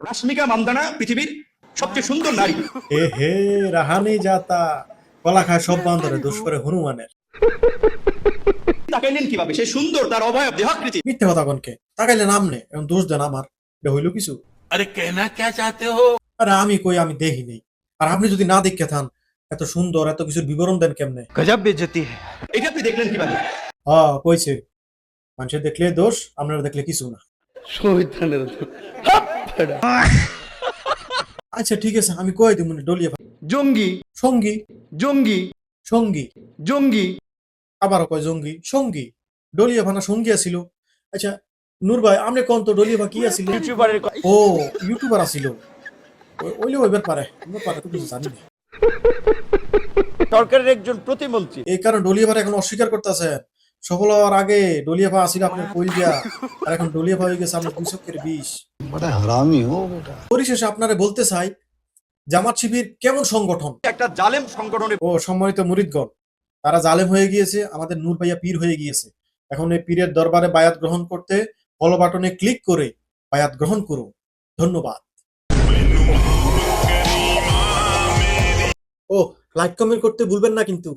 রাশমিকা মান্দানা পৃথিবীর সবচেয়ে সুন্দর নারী। এ হে রাহানি যাতা কলা খায় সব বান্দরে দোষ করে হনুমানের। তাকাইলেন কিভাবে? সে সুন্দর, তার অবয়ব, দেহাকৃতি। মিথ্যে কথা কনকে তাকাইলে নাম নে এখন দোষ দেন আমার, এটা হইলো কিছু? अरे कहना क्या चाहते हो? আরে আমি কই আমি দেখি নেই, আর আপনি যদি না দেখে থান এত সুন্দর এত কিছুর বিবরণ দেন কেমনে? गजब बेइज्जती है। এটা আপনি দেখলেন কিভাবে? কইছে মানুষের দেখলে দোষ, আপনারা দেখলে কিছু না। আচ্ছা ঠিক আছে আমি কই দিব ডলিয়া ভাই। জঙ্গি সঙ্গী জঙ্গি সঙ্গী জঙ্গি আবারও কয় জঙ্গি সঙ্গী, ডলিয়া ভানা সঙ্গী আছিল। আচ্ছা নূর ভাই আপনি কোন তো ডলিয়া ভা কি আছিল? ইউটিউবারের ও ইউটিউবার আছিল, ওইলে ওইবার পারে আমরা পারে তো কিছু জানি না। সরকারের একজন প্রতিমন্ত্রী। এই কারণে ডলিয়া ভাই এখন অস্বীকার করতেছে। সফল হওয়ার আগে ডলিয়া ভা আসিল আপনার কইল দিয়া, আর এখন ডলিয়া ভা হয়ে গেছে আপনার 220। बड़ा हरामी हो बेटा। পরিশেষে আপনারে বলতে চাই জামাত শিবির কেমন সংগঠন? একটা জালেম সংগঠনের ও সম্মানিত মুরিদগণ, তারা জালেম হয়ে গিয়েছে, আমাদের নূর ভাইয়া পীর হয়ে গিয়েছে। এখন এই পীরের দরবারে বায়াত গ্রহণ করতে ফলো বাটনে ক্লিক করে বায়াত গ্রহণ করুন। ধন্যবাদ। ও লাইক কমেন্ট করতে ভুলবেন না কিন্তু।